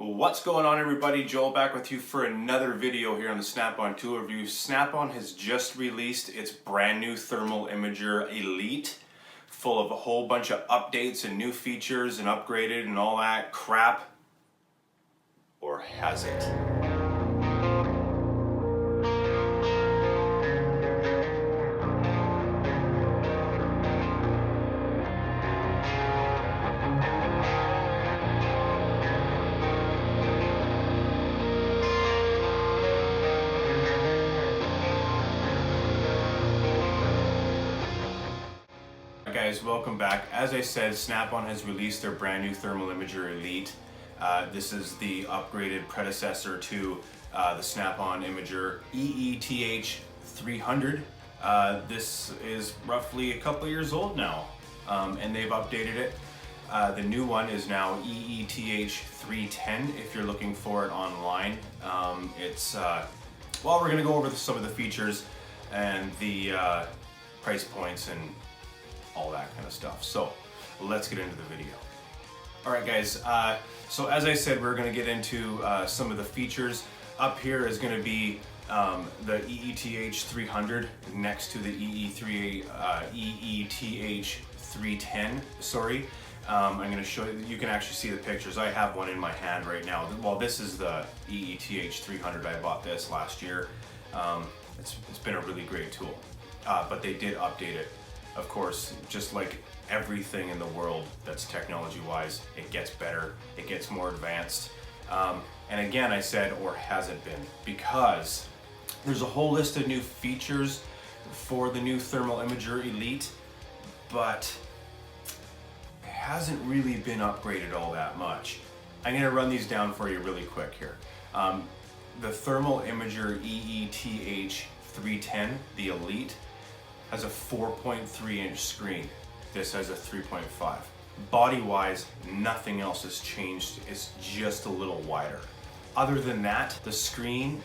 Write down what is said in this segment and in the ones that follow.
What's going on, everybody? Joel back with you for another video here on the Snap-on Tool Review. Snap-on has just released its brand new Thermal Imager Elite, full of a whole bunch of updates and new features and upgraded and all that crap. Or has it? Guys, welcome back. As I said, Snap-on has released their brand new Thermal Imager Elite. This is the upgraded predecessor to the Snap-on Imager EETH 300. This is roughly a couple years old now, and they've updated it. The new one is now EETH 310 if you're looking for it online. Well, we're going to go over some of the features and the price points and all that kind of stuff. So let's get into the video. All right, guys. So as I said, we're going to get into some of the features. Up here is going to be the EETH 300 next to the EETH 310. Sorry. I'm going to show you. You can actually see the pictures. I have one in my hand right now. Well, this is the EETH 300. I bought this last year. It's been a really great tool, but they did update it. Of course, just like everything in the world that's technology-wise, it gets better, it gets more advanced. And again, I said, or hasn't been, because there's a whole list of new features for the new Thermal Imager Elite, but it hasn't really been upgraded all that much. I'm gonna run these down for you really quick here. The Thermal Imager EETH 310, the Elite, has a 4.3-inch screen. This has a 3.5. Body-wise, nothing else has changed. It's just a little wider. Other than that, the screen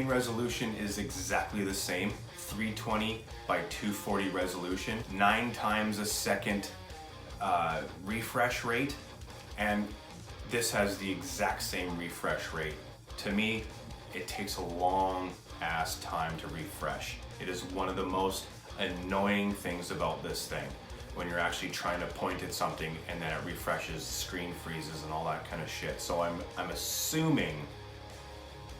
resolution is exactly the same. 320 by 240 resolution, 9 times a second refresh rate, and this has the exact same refresh rate. To me, it takes a long ass time to refresh. It is one of the most annoying things about this thing, when you're actually trying to point at something and then it refreshes, screen freezes and all that kind of shit. So I'm assuming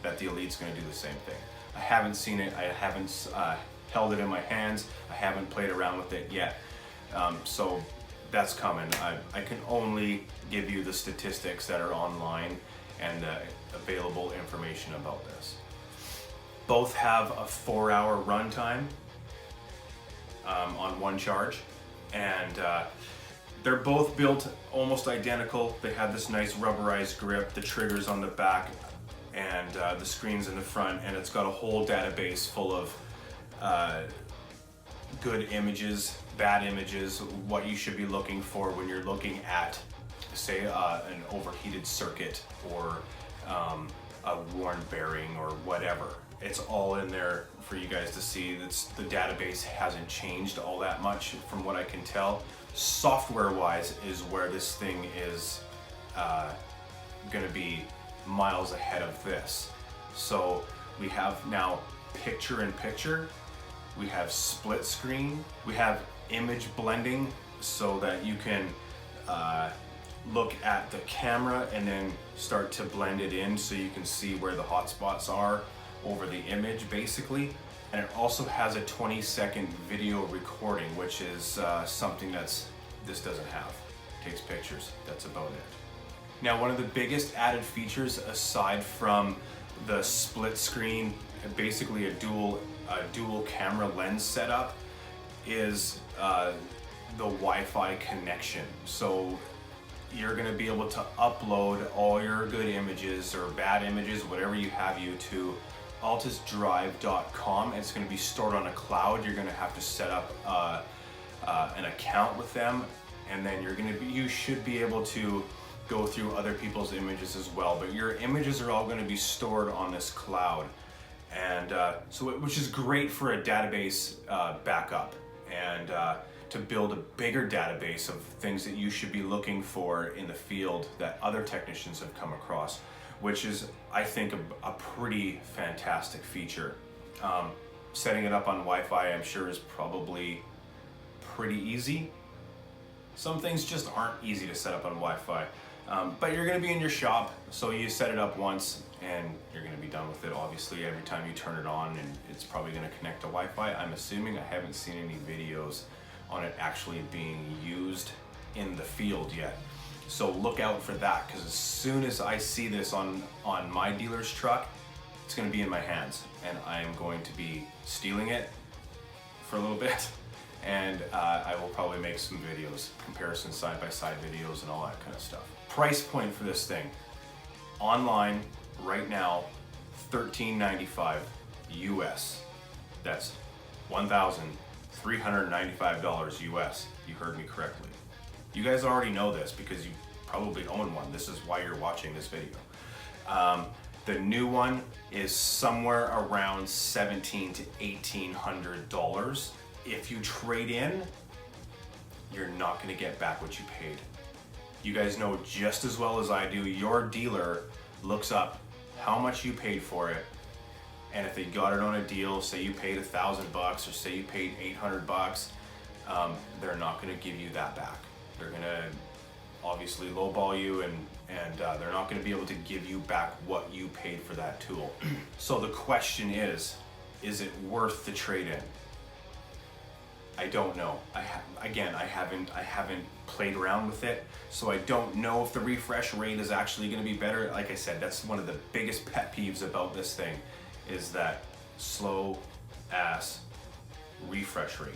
that the Elite's going to do the same thing. I haven't seen it, I haven't held it in my hands, I haven't played around with it yet. So that's coming. I can only give you the statistics that are online and available information about this. Both have a 4-hour runtime on one charge, and they're both built almost identical. They have this nice rubberized grip, the triggers on the back, and the screens in the front, and it's got a whole database full of good images, bad images, what you should be looking for when you're looking at, say, an overheated circuit or a worn bearing or whatever. It's all in there for you guys to see. The database hasn't changed all that much from what I can tell. Software-wise is where this thing is gonna be miles ahead of this. So we have now picture-in-picture, we have split screen, we have image blending so that you can look at the camera and then start to blend it in so you can see where the hotspots are over the image, basically. And it also has a 20-second video recording, which is something this doesn't have. It takes pictures, that's about it. Now, one of the biggest added features, aside from the split screen, basically a dual camera lens setup, is the Wi-Fi connection. So you're going to be able to upload all your good images or bad images, whatever you have, to altusdrive.com. It's going to be stored on a cloud. You're going to have to set up an account with them, and then you should be able to go through other people's images as well. But your images are all going to be stored on this cloud, and which is great for a database backup and to build a bigger database of things that you should be looking for in the field that other technicians have come across, which is, I think, a pretty fantastic feature. Setting it up on Wi-Fi, I'm sure, is probably pretty easy. Some things just aren't easy to set up on Wi-Fi, but you're going to be in your shop, so you set it up once and you're going to be done with it. Obviously, every time you turn it on, and it's probably going to connect to Wi-Fi. I'm assuming. I haven't seen any videos on it actually being used in the field yet, so look out for that, because as soon as I see this on my dealer's truck, it's going to be in my hands, and I'm going to be stealing it for a little bit, and I will probably make some videos, comparison side-by-side videos and all that kind of stuff. Price point for this thing, online right now, $13.95 US. That's $1,395 US. You heard me correctly. You guys already know this because you probably own one. This is why you're watching this video. The new one is somewhere around $1,700 to $1,800. If you trade in, you're not going to get back what you paid. You guys know just as well as I do, your dealer looks up how much you paid for it, and if they got it on a deal, say you paid $1,000 or say you paid $800, they're not going to give you that back. They're going to obviously lowball you, and they're not going to be able to give you back what you paid for that tool. So the question is it worth the trade-in? I don't know. I haven't played around with it, so I don't know if the refresh rate is actually going to be better. Like I said, that's one of the biggest pet peeves about this thing, is that slow ass refresh rate.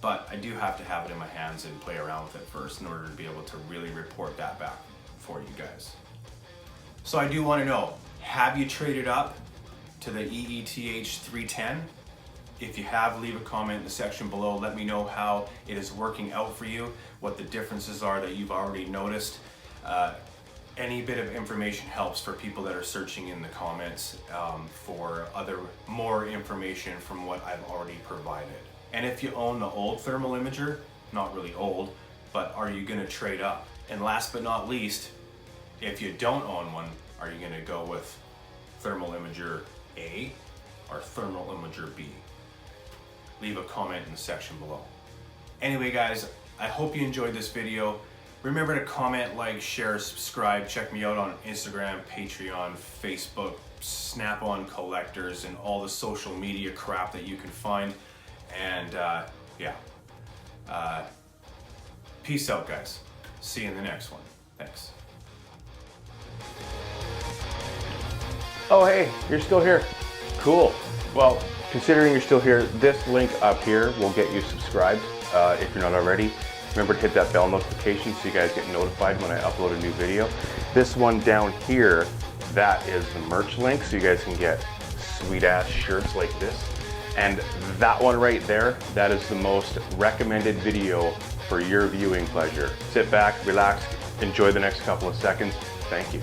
But I do have to have it in my hands and play around with it first in order to be able to really report that back for you guys. So I do want to know, have you traded up to the EETH 310? If you have, leave a comment in the section below. Let me know how it is working out for you, what the differences are that you've already noticed. Any bit of information helps for people that are searching in the comments for more information from what I've already provided. And if you own the old thermal imager, not really old, but are you going to trade up? And last but not least, if you don't own one, are you going to go with thermal imager A or thermal imager B? Leave a comment in the section below. Anyway guys, I hope you enjoyed this video. Remember to comment, like, share, subscribe. Check me out on Instagram, Patreon, Facebook, Snap-on Collectors, and all the social media crap that you can find. And peace out, guys. See you in the next one. Thanks. Oh, hey, you're still here. Cool. Well, considering you're still here, this link up here will get you subscribed if you're not already. Remember to hit that bell notification so you guys get notified when I upload a new video. This one down here, that is the merch link, so you guys can get sweet ass shirts like this. And that one right there, that is the most recommended video for your viewing pleasure. Sit back, relax, enjoy the next couple of seconds. Thank you.